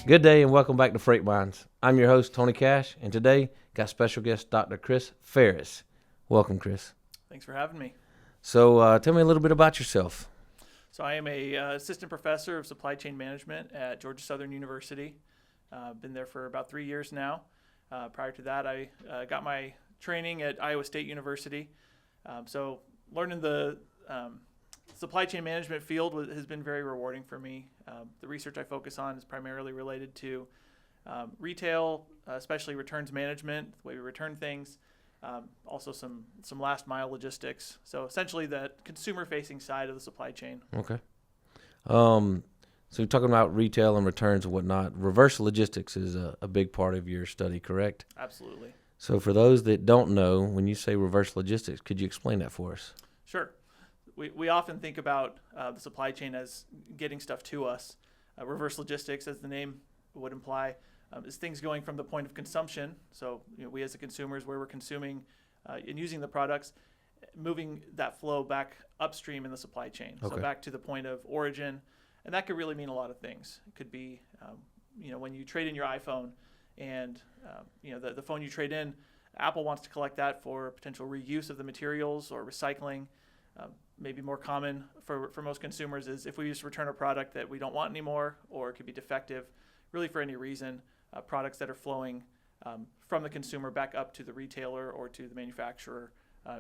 Good day and welcome back to Freight Minds. I'm your host, Tony Cash, and today got special guest Dr. Chris Ferris. Welcome, Chris. Thanks for having me. So tell me a little bit about yourself. So I am a assistant professor of supply chain management at Georgia Southern University. Been there for about 3 years now. Prior to that, I got my training at Iowa State University. So learning the supply chain management field has been very rewarding for me. The research I focus on is primarily related to retail, especially returns management, the way we return things, also some last mile logistics. So essentially that consumer-facing side of the supply chain. Okay. So you're talking about retail and returns and whatnot. Reverse logistics is a big part of your study, correct? Absolutely. So for those that don't know, when you say reverse logistics, could you explain that for us? Sure. We often think about the supply chain as getting stuff to us. Reverse logistics, as the name would imply, is things going from the point of consumption. So we as the consumers, where we're consuming and using the products, moving that flow back upstream in the supply chain. Okay. So back to the point of origin. And that could really mean a lot of things. It could be, when you trade in your iPhone and, the phone you trade in, Apple wants to collect that for potential reuse of the materials or recycling. Maybe more common for most consumers is if we just return a product that we don't want anymore, or it could be defective, really for any reason, products that are flowing from the consumer back up to the retailer or to the manufacturer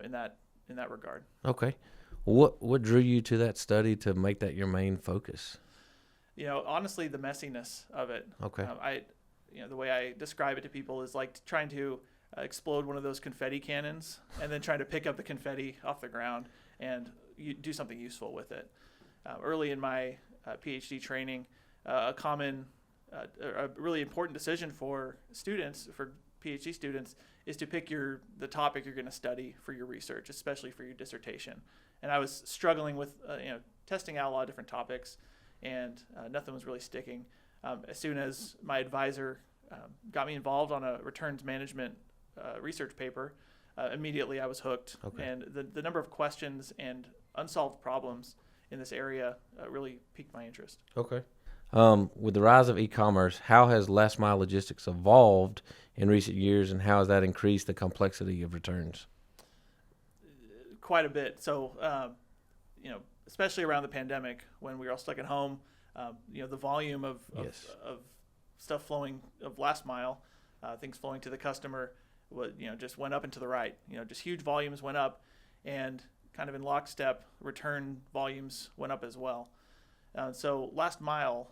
in that regard. Okay. What drew you to that study to make that your main focus? Honestly, the messiness of it. Okay. The way I describe it to people is like trying to explode one of those confetti cannons and then trying to pick up the confetti off the ground and you do something useful with it. Early in my PhD training, a really important decision for students, for PhD students, is to pick the topic you're going to study for your research, especially for your dissertation. And I was struggling with testing out a lot of different topics, and nothing was really sticking. As soon as my advisor got me involved on a returns management research paper, immediately I was hooked. Okay. And the number of questions and unsolved problems in this area really piqued my interest. Okay. With the rise of e-commerce, how has last mile logistics evolved in recent years, and how has that increased the complexity of returns? Quite a bit. So, especially around the pandemic when we were all stuck at home, the volume of stuff flowing, of last mile, things flowing to the customer, just went up and to the right. Just huge volumes went up, and kind of in lockstep, return volumes went up as well. So last mile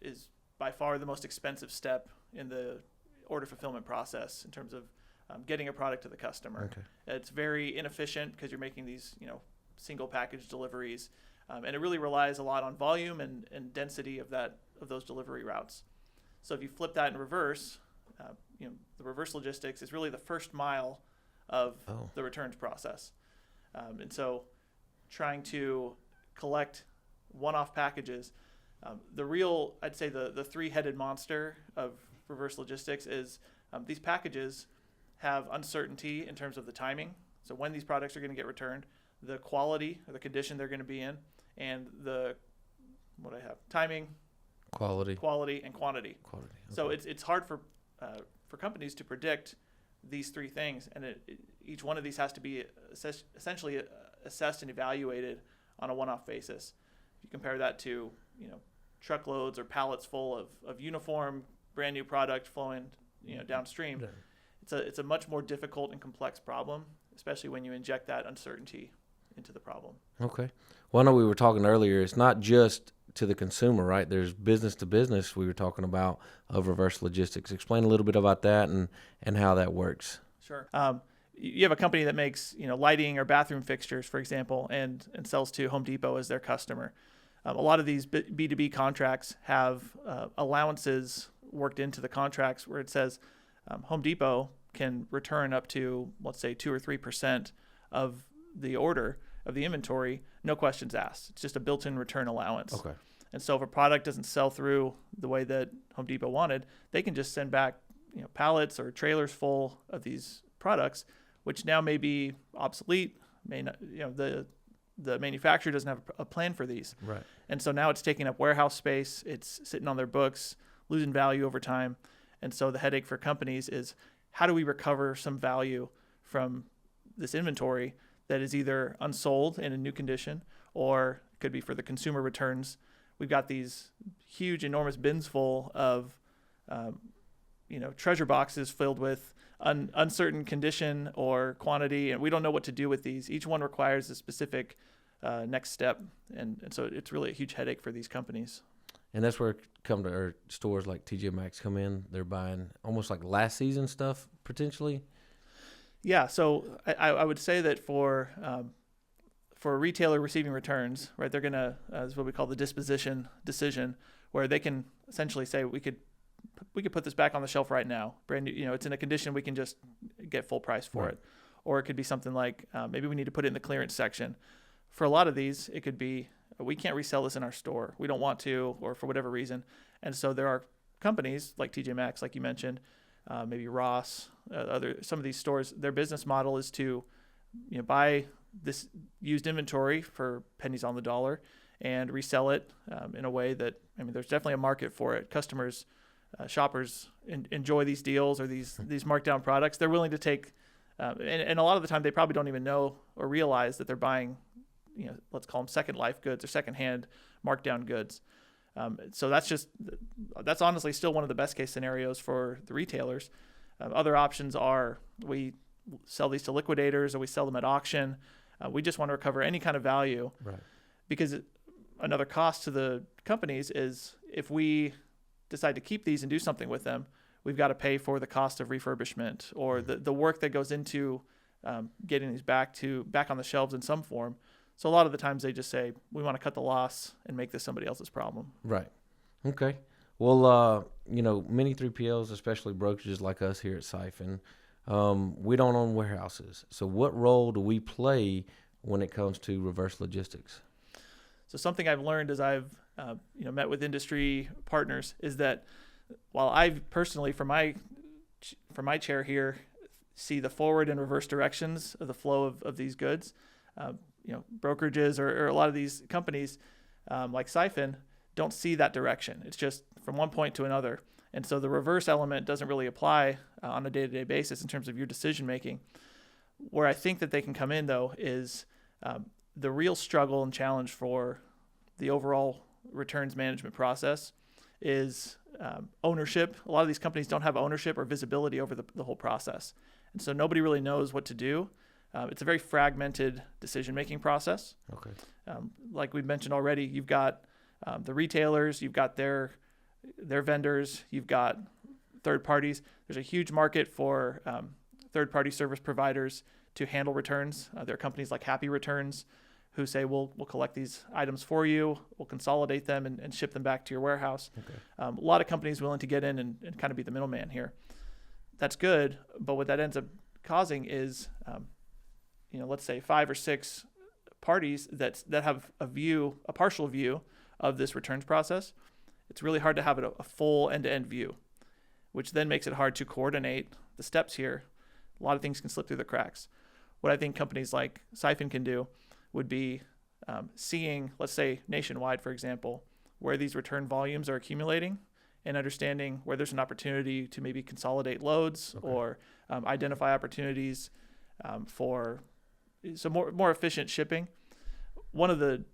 is by far the most expensive step in the order fulfillment process in terms of getting a product to the customer. Okay. It's very inefficient because you're making these single package deliveries, and it really relies a lot on volume and density of those delivery routes. So if you flip that in reverse, the reverse logistics is really the first mile of the returns process. And so trying to collect one-off packages, I'd say the three-headed monster of reverse logistics is these packages have uncertainty in terms of the timing. So when these products are going to get returned, the quality or the condition they're going to be in, and timing, quality, and quantity. Okay. So it's hard for companies to predict these three things, and each one of these has to be essentially assessed and evaluated on a one-off basis. If you compare that to truckloads or pallets full of uniform brand new product flowing downstream, it's a much more difficult and complex problem, especially when you inject that uncertainty into the problem. Okay. Well, I know we were talking earlier, it's not just to the consumer, right? There's business to business we were talking about of reverse logistics. Explain a little bit about that and how that works. Sure. You have a company that makes lighting or bathroom fixtures, for example, and sells to Home Depot as their customer. A lot of these B2B contracts have allowances worked into the contracts where it says Home Depot can return up to, let's say, 2 or 3% of the order of the inventory, no questions asked. It's just a built-in return allowance. Okay. And so if a product doesn't sell through the way that Home Depot wanted, they can just send back pallets or trailers full of these products, which now may be obsolete. May not, the manufacturer doesn't have a plan for these. Right. And so now it's taking up warehouse space. It's sitting on their books, losing value over time. And so the headache for companies is how do we recover some value from this inventory that is either unsold in a new condition, or it could be for the consumer returns. We've got these huge, enormous bins full of, treasure boxes filled with uncertain condition or quantity, and we don't know what to do with these. Each one requires a specific next step, and so it's really a huge headache for these companies. And that's where stores like TJ Maxx come in. They're buying almost like last season stuff potentially. Yeah, so I would say that for a retailer receiving returns, right, they're gonna is what we call the disposition decision, where they can essentially say we could put this back on the shelf right now, brand new. It's in a condition we can just get full price for it, or it could be something like maybe we need to put it in the clearance section. For a lot of these, it could be we can't resell this in our store. We don't want to, or for whatever reason. And so there are companies like TJ Maxx, like you mentioned, maybe Ross, some of these stores. Their business model is to buy this used inventory for pennies on the dollar and resell it in a way that, there's definitely a market for it. Customers, shoppers enjoy these deals or these marked down products. They're willing to take, and a lot of the time they probably don't even know or realize that they're buying, let's call them second life goods or secondhand marked down goods. So that's honestly still one of the best case scenarios for the retailers. Other options are we sell these to liquidators or we sell them at auction. We just want to recover any kind of value, right? Because another cost to the companies is if we decide to keep these and do something with them, we've got to pay for the cost of refurbishment or the work that goes into getting these back on the shelves in some form. So a lot of the times they just say, we want to cut the loss and make this somebody else's problem. Right. Okay. Well, many 3PLs, especially brokerages like us here at Siphon, we don't own warehouses. So what role do we play when it comes to reverse logistics? So something I've learned as I've met with industry partners is that while I've personally, from my chair here, see the forward and reverse directions of the flow of these goods, brokerages or a lot of these companies like Siphon don't see that direction. It's just from one point to another. And so the reverse element doesn't really apply on a day-to-day basis in terms of your decision making. Where I think that they can come in, though, is the real struggle and challenge for the overall returns management process is ownership. A lot of these companies don't have ownership or visibility over the whole process. And so nobody really knows what to do. It's a very fragmented decision-making process. Okay. Like we mentioned already, you've got the retailers, you've got their vendors, you've got third parties. There's a huge market for third-party service providers to handle returns. There are companies like Happy Returns who say, we'll collect these items for you, we'll consolidate them and ship them back to your warehouse. Okay. A lot of companies willing to get in and kind of be the middleman here. That's good, but what that ends up causing is let's say 5 or 6 parties that have a partial view of this returns process. It's really hard to have a full end-to-end view, which then makes it hard to coordinate the steps here. A lot of things can slip through the cracks. What I think companies like Siphon can do would be seeing, let's say nationwide, for example, where these return volumes are accumulating and understanding where there's an opportunity to maybe consolidate loads or identify opportunities for some more efficient shipping. One of the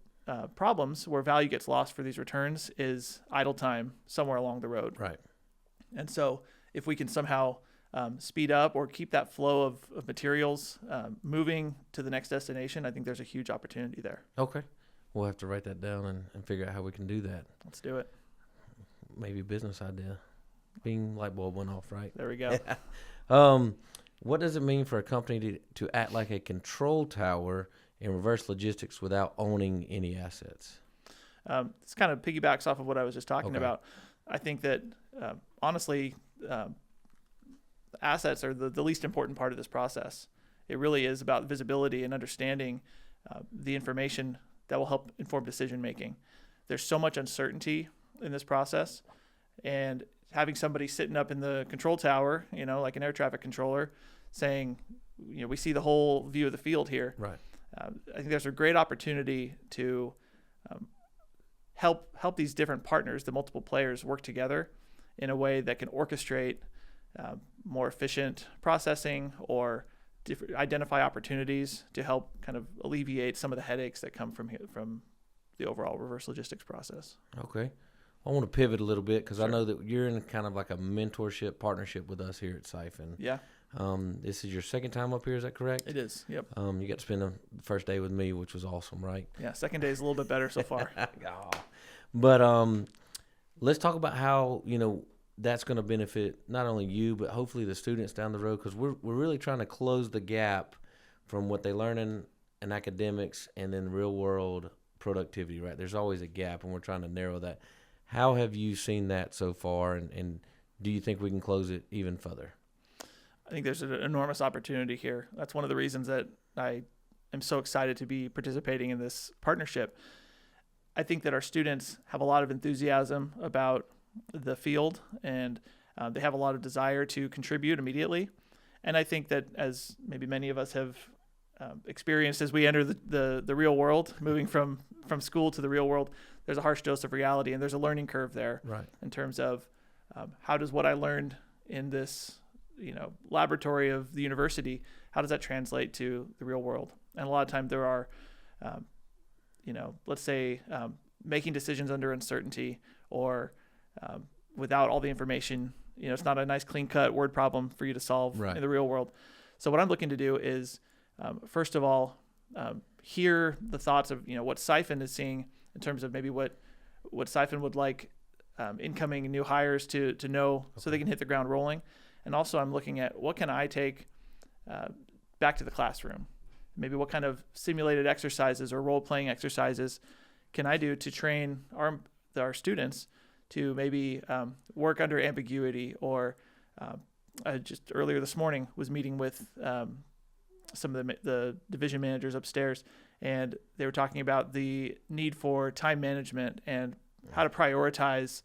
problems where value gets lost for these returns is idle time somewhere along the road. Right. And so if we can somehow speed up or keep that flow of materials moving to the next destination, I think there's a huge opportunity there. Okay. We'll have to write that down and figure out how we can do that. Let's do it. Maybe a business idea. Bing, light bulb went off, right? There we go. What does it mean for a company to act like a control tower in reverse logistics without owning any assets? This kind of piggybacks off of what I was just talking about. I think that, honestly, assets are the least important part of this process. It really is about visibility and understanding the information that will help inform decision making. There's so much uncertainty in this process, and having somebody sitting up in the control tower, like an air traffic controller, saying, we see the whole view of the field here. Right. I think there's a great opportunity to help these different partners, the multiple players, work together in a way that can orchestrate more efficient processing or identify opportunities to help kind of alleviate some of the headaches that come from the overall reverse logistics process. Okay. I want to pivot a little bit because I Sure. know that you're in kind of like a mentorship partnership with us here at Siphon. Yeah, This is your second time up here, is that correct? it is. Yep. You got to spend the first day with me, which was awesome, right? Yeah, second day is a little bit better so far. Aw. But let's talk about how, that's going to benefit not only you, but hopefully the students down the road, because we're really trying to close the gap from what they learn in academics and then real world productivity, right? There's always a gap, and we're trying to narrow that. How have you seen that so far, and do you think we can close it even further? I think there's an enormous opportunity here. That's one of the reasons that I am so excited to be participating in this partnership. I think that our students have a lot of enthusiasm about the field, and they have a lot of desire to contribute immediately. And I think that, as maybe many of us have experienced as we enter the real world, moving from school to the real world, there's a harsh dose of reality, and there's a learning curve there, Right. in terms of how does what I learned in this laboratory of the university, how does that translate to the real world? And a lot of times there are let's say making decisions under uncertainty, or without all the information. It's not a nice clean cut word problem for you to solve Right. in the real world. So what I'm looking to do is first of all hear the thoughts of what Siphon is seeing in terms of maybe what Siphon would like incoming new hires to know, so they can hit the ground rolling. And also I'm looking at what can I take back to the classroom. Maybe what kind of simulated exercises or role-playing exercises can I do to train our students to maybe work under ambiguity, or I just earlier this morning was meeting with some of the division managers upstairs, and they were talking about the need for time management and how to prioritize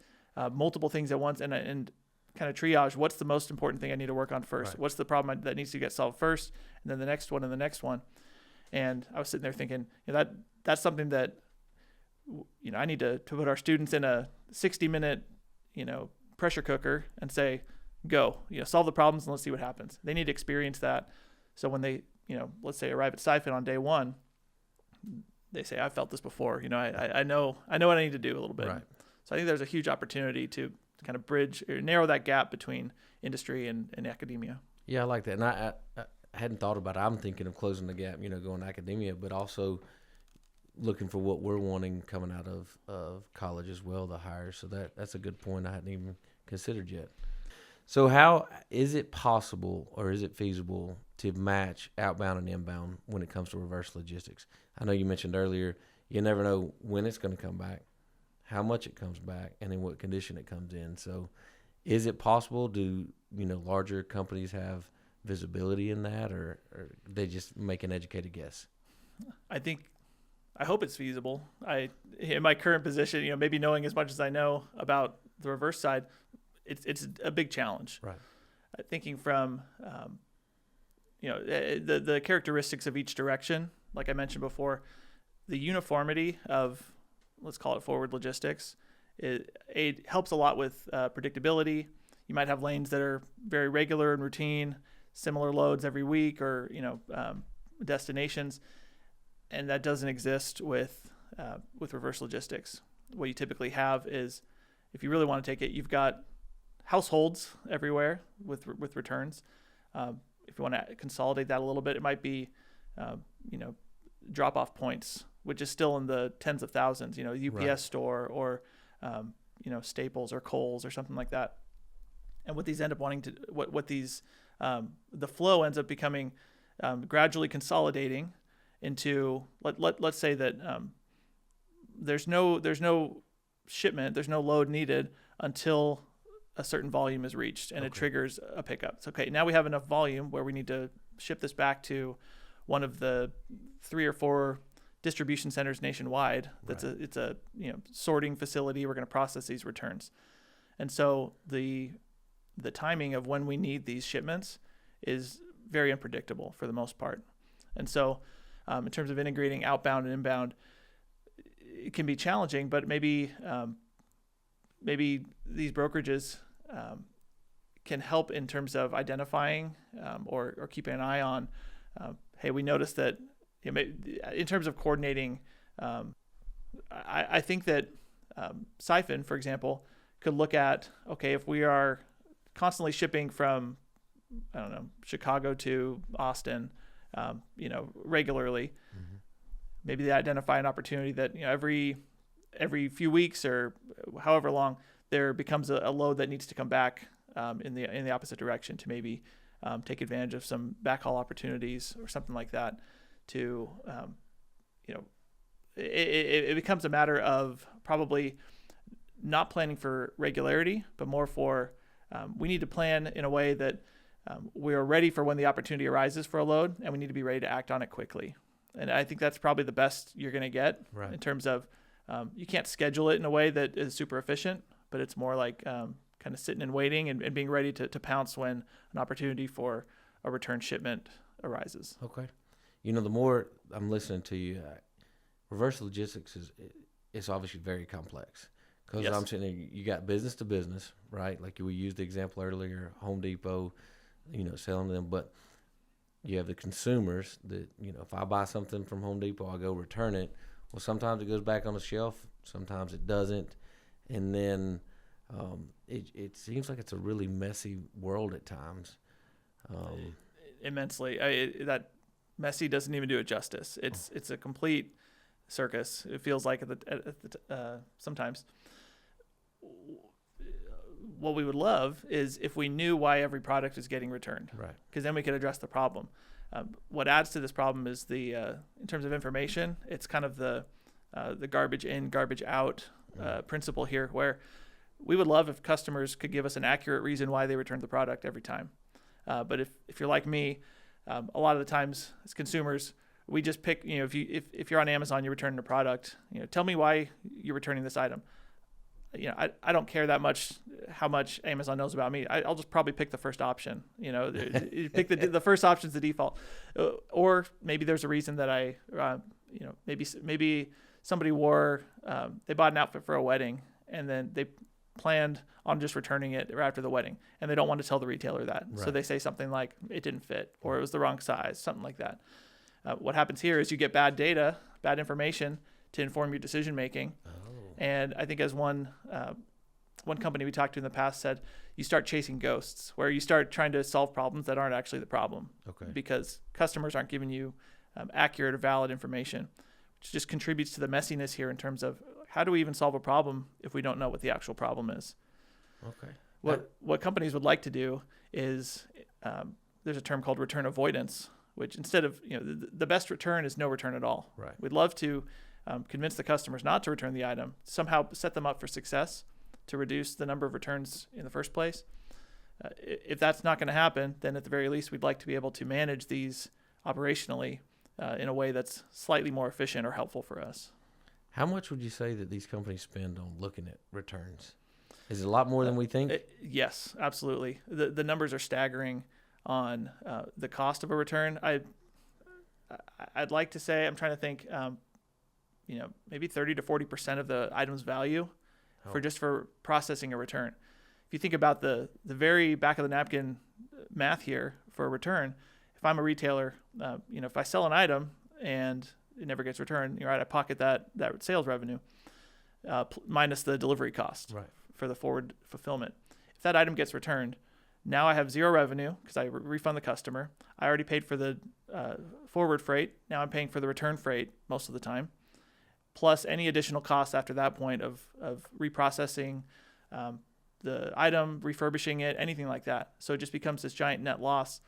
multiple things at once, and kind of triage what's the most important thing I need to work on first. Right. What's the problem that needs to get solved first, and then the next one and the next one. And I was sitting there thinking, that's something that I need to put our students in a 60-minute pressure cooker and say, go, solve the problems and let's see what happens. They need to experience that. So when they let's say arrive at Siphon on day one, they say, I felt this before. I know what I need to do a little bit. Right. So I think there's a huge opportunity to kind of bridge or narrow that gap between industry and academia. Yeah, I like that. And I hadn't thought about it. I'm thinking of closing the gap, going to academia, but also looking for what we're wanting coming out of college as well, the hires. So that's a good point I hadn't even considered yet. So how is it possible, or is it feasible, to match outbound and inbound when it comes to reverse logistics? I know you mentioned earlier you never know when it's going to come back, how much it comes back, and in what condition it comes in. So is it possible? Do larger companies have visibility in that, or they just make an educated guess? I hope it's feasible. In my current position, maybe knowing as much as I know about the reverse side, it's a big challenge. Right. Thinking from the characteristics of each direction, like I mentioned before, the uniformity of, let's call it forward logistics, it helps a lot with predictability. You might have lanes that are very regular and routine, similar loads every week, or destinations, and that doesn't exist with reverse logistics. What you typically have is, if you really want to take it, you've got households everywhere with returns. If you want to consolidate that a little bit, it might be drop-off points, which is still in the tens of thousands. UPS Right. store, or Staples or Kohl's or something like that. And what these end up wanting to, what these the flow ends up becoming gradually consolidating into, let's say that there's no shipment, there's no load needed until a certain volume is reached, and it triggers a pickup. So, okay, now we have enough volume where we need to ship this back to one of the 3 or 4 distribution centers nationwide. It's a sorting facility. We're going to process these returns, and so the timing of when we need these shipments is very unpredictable for the most part. And so, in terms of integrating outbound and inbound, it can be challenging. But maybe these brokerages can help in terms of identifying or keeping an eye on. Hey, we noticed that in terms of coordinating. I think that Siphon, for example, could look at, okay, if we are constantly shipping from, I don't know, Chicago to Austin, regularly, maybe they identify an opportunity that, every few weeks or however long there becomes a load that needs to come back in the opposite direction to maybe take advantage of some backhaul opportunities or something like that to, it becomes a matter of probably not planning for regularity, but more for we need to plan in a way that we are ready for when the opportunity arises for a load, and we need to be ready to act on it quickly. And I think that's probably the best you're going to get in terms of you can't schedule it in a way that is super efficient, but it's more like kind of sitting and waiting and being ready to pounce when an opportunity for a return shipment arises. Okay. The more I'm listening to you, reverse logistics it's obviously very complex because Yes. I'm sitting there, you got business to business, right? Like we used the example earlier, Home Depot, selling them, but you have the consumers that, if I buy something from Home Depot, I go return it. Well, sometimes it goes back on the shelf, sometimes it doesn't. And then it seems like it's a really messy world at times. Immensely. That messy doesn't even do it justice. It's a complete circus. It feels like sometimes. What we would love is if we knew why every product is getting returned, Right? because then we could address the problem. What adds to this problem is in terms of information, it's kind of the garbage in, garbage out principle here, where we would love if customers could give us an accurate reason why they returned the product every time. But if you're like me, a lot of the times as consumers, we just pick, if you're on Amazon, you're returning a product, tell me why you're returning this item. I don't care that much how much Amazon knows about me. I'll just probably pick the first option. You pick the first option's the default, or maybe there's a reason that maybe somebody they bought an outfit for a wedding and then they planned on just returning it right after the wedding, and they don't want to tell the retailer that, Right. So they say something like it didn't fit or it was the wrong size, something like that. What happens here is you get bad data, bad information to inform your decision making. And I think as one company we talked to in the past said, you start chasing ghosts, where you start trying to solve problems that aren't actually the problem. Okay. Because customers aren't giving you accurate or valid information, which just contributes to the messiness here in terms of how do we even solve a problem if we don't know what the actual problem is. Okay. What companies would like to do is there's a term called return avoidance, which instead of, the best return is no return at all. Right. We'd love to convince the customers not to return the item, somehow set them up for success to reduce the number of returns in the first place. If that's not going to happen, then at the very least, we'd like to be able to manage these operationally in a way that's slightly more efficient or helpful for us. How much would you say that these companies spend on looking at returns? Is it a lot more than we think? Yes, absolutely. The numbers are staggering on the cost of a return. I'd like to say, I'm trying to think, maybe 30 to 40% of the item's value for processing a return. If you think about the very back of the napkin math here for a return, if I'm a retailer, if I sell an item and it never gets returned, I pocket that sales revenue minus the delivery cost for the forward fulfillment. If that item gets returned, now I have zero revenue because I refund the customer. I already paid for the forward freight. Now I'm paying for the return freight most of the time, plus any additional costs after that point of reprocessing the item, refurbishing it, anything like that. So it just becomes this giant net loss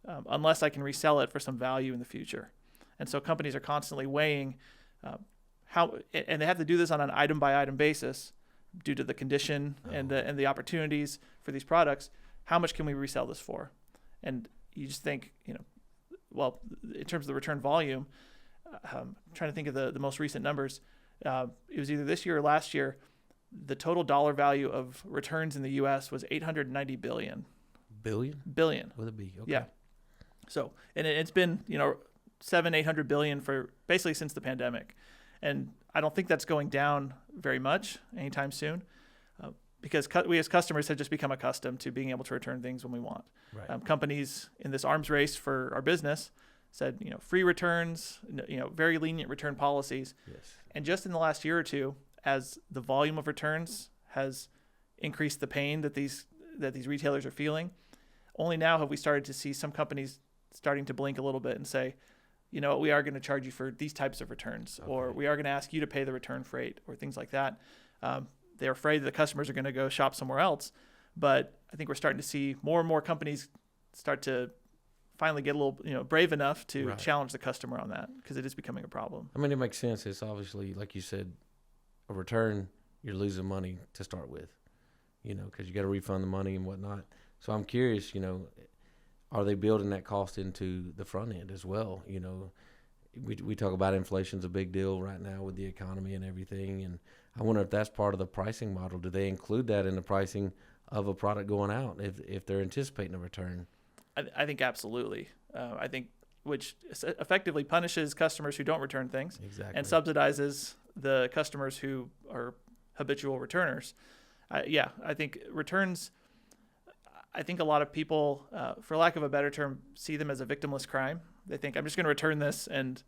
unless I can resell it for some value in the future. And so companies are constantly weighing and they have to do this on an item by item basis due to the condition and the opportunities for these products. How much can we resell this for? And you just think, in terms of the return volume, I'm trying to think of the most recent numbers. It was either this year or last year. The total dollar value of returns in the U.S. was $890 billion. Billion. With a B. Okay. Yeah. So, and it's been, $700-800 billion for basically since the pandemic. And I don't think that's going down very much anytime soon. because we as customers have just become accustomed to being able to return things when we want. Right. Companies in this arms race for our business said, free returns, very lenient return policies. Yes. And just in the last year or two, as the volume of returns has increased the pain that these retailers are feeling, only now have we started to see some companies starting to blink a little bit and say, we are going to charge you for these types of returns, or we are going to ask you to pay the return freight, or things like that. They're afraid that the customers are going to go shop somewhere else. But I think we're starting to see more and more companies start to finally get a little, brave enough to challenge the customer on that, because it is becoming a problem. I mean, it makes sense. It's obviously, like you said, a return, you're losing money to start with, because you got to refund the money and whatnot. So I'm curious, are they building that cost into the front end as well? We talk about inflation's a big deal right now with the economy and everything, and I wonder if that's part of the pricing model. Do they include that in the pricing of a product going out if they're anticipating a return? I think absolutely. I think which effectively punishes customers who don't return things, exactly, and subsidizes the customers who are habitual returners. I think returns. I think a lot of people, for lack of a better term, see them as a victimless crime. They think, I'm just going to return this and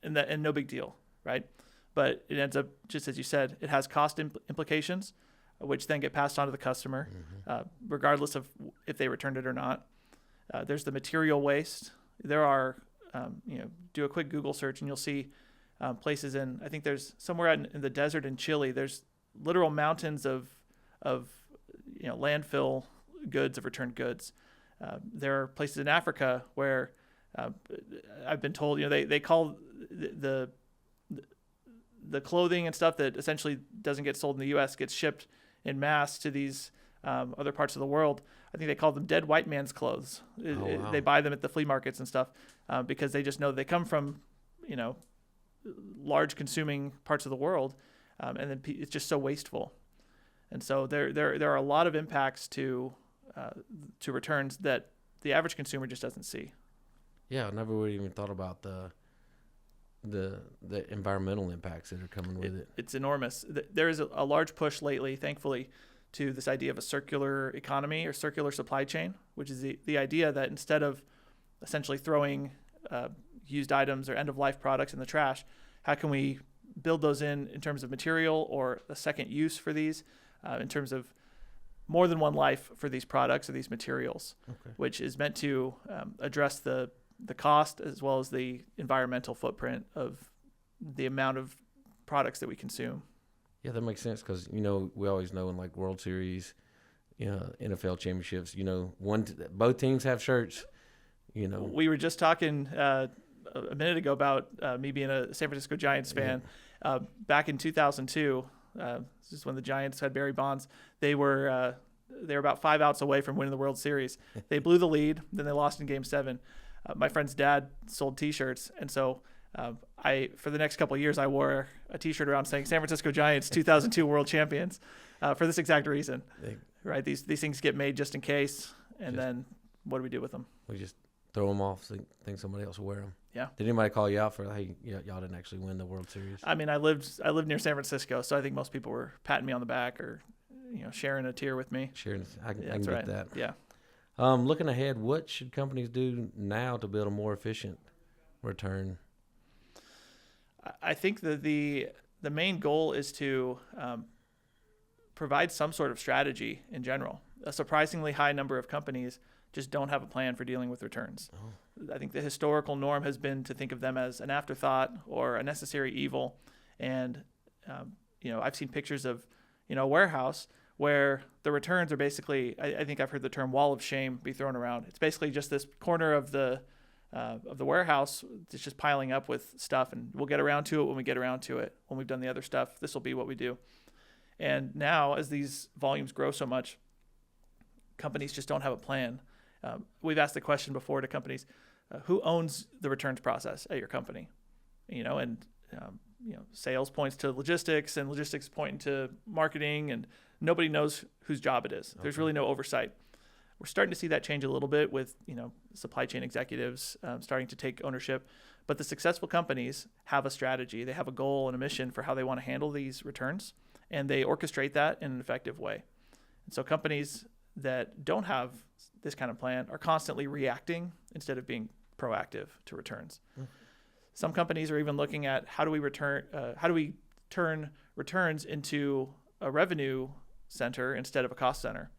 no big deal, right? But it ends up, just as you said, it has cost implications, which then get passed on to the customer, regardless of if they returned it or not. There's the material waste. There are, do a quick Google search and you'll see places I think there's somewhere out in the desert in Chile, there's literal mountains of landfill goods, of returned goods. There are places in Africa where I've been told, they call the clothing and stuff that essentially doesn't get sold in the U.S. gets shipped in mass to these other parts of the world. I think they call them dead white man's clothes. Wow. They buy them at the flea markets and stuff because they just know they come from, large consuming parts of the world, and then it's just so wasteful. And so there are a lot of impacts to returns that the average consumer just doesn't see. Yeah, I never would even thought about the environmental impacts that are coming with it. It's enormous. There is a large push lately, thankfully, to this idea of a circular economy or circular supply chain, which is the idea that instead of essentially throwing used items or end-of-life products in the trash, how can we build those in terms of material or a second use for these, in terms of more than one life for these products or these materials, which is meant to address the cost as well as the environmental footprint of the amount of products that we consume. Yeah, that makes sense because, we always know in like World Series, NFL championships, both teams have shirts, We were just talking a minute ago about me being a San Francisco Giants fan. Back in 2002, this is when the Giants had Barry Bonds. They were about 5 outs away from winning the World Series. They blew the lead, then they lost in Game 7. My friend's dad sold T-shirts, and so for the next couple of years, I wore a T-shirt around saying "San Francisco Giants 2002 World Champions" for this exact reason. Right? These things get made just in case, and then what do we do with them? We just throw them off. Think somebody else will wear them. Yeah. Did anybody call you out for, hey, y'all didn't actually win the World Series? I mean, I lived near San Francisco, so I think most people were patting me on the back or sharing a tear with me. Sharing, I can get that. Yeah. Looking ahead, what should companies do now to build a more efficient return? I think that the main goal is to provide some sort of strategy in general. A surprisingly high number of companies just don't have a plan for dealing with returns. I think the historical norm has been to think of them as an afterthought or a necessary evil. And, I've seen pictures of, a warehouse where the returns are basically, I think I've heard the term wall of shame be thrown around. It's basically just this corner of the warehouse that's just piling up with stuff, and we'll get around to it when we get around to it. When we've done the other stuff, this will be what we do. And now, as these volumes grow so much, companies just don't have a plan. We've asked the question before to companies, who owns the returns process at your company? Sales points to logistics, and logistics point to marketing, and nobody knows whose job it is. There's really no oversight. We're starting to see that change a little bit with, supply chain executives starting to take ownership. But the successful companies have a strategy. They have a goal and a mission for how they want to handle these returns, and they orchestrate that in an effective way. And so companies that don't have this kind of plan are constantly reacting instead of being proactive to returns. Some companies are even looking at how do we turn returns into a revenue center instead of a cost center.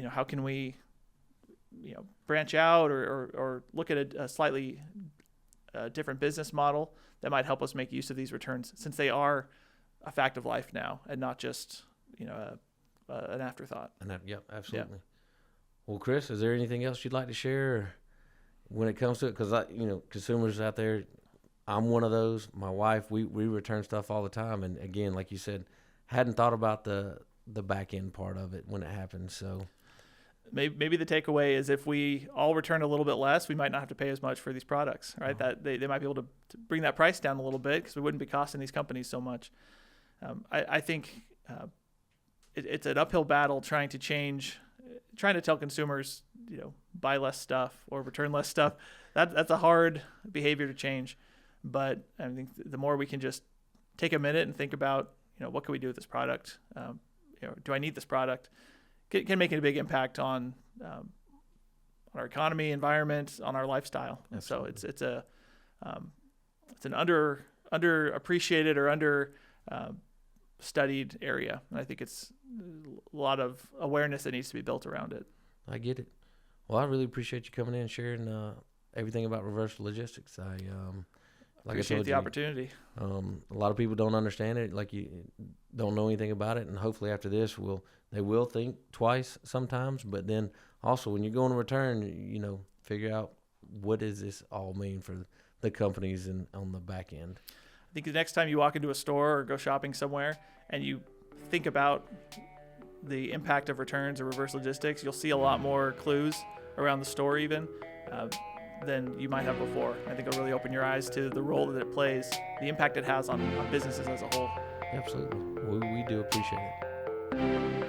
How can we branch out or look at a slightly different business model that might help us make use of these returns, since they are a fact of life now and not just an afterthought. Yep, absolutely. Yeah. Well, Chris, is there anything else you'd like to share when it comes to it? Because consumers out there, I'm one of those. My wife, we return stuff all the time, and again, like you said, hadn't thought about the back end part of it when it happens. So maybe the takeaway is if we all return a little bit less, we might not have to pay as much for these products, right? That they might be able to bring that price down a little bit because we wouldn't be costing these companies so much. I think it's an uphill battle trying to tell consumers, buy less stuff or return less stuff. That's a hard behavior to change. But I think the more we can just take a minute and think about, what can we do with this product? Do I need this product? Can make a big impact on our economy, environment, on our lifestyle. And so it's an underappreciated or under studied area, and I think it's a lot of awareness that needs to be built around it. I get it. Well, I really appreciate you coming in and sharing everything about reverse logistics. Appreciate the opportunity. A lot of people don't understand it, like you don't know anything about it, and hopefully after this, they will think twice sometimes. But then also when you're going to return, figure out what does this all mean for the companies and on the back end. I think the next time you walk into a store or go shopping somewhere and you think about the impact of returns or reverse logistics, you'll see a lot more clues around the store even than you might have before. I think it'll really open your eyes to the role that it plays, the impact it has on businesses as a whole. Absolutely. We do appreciate it.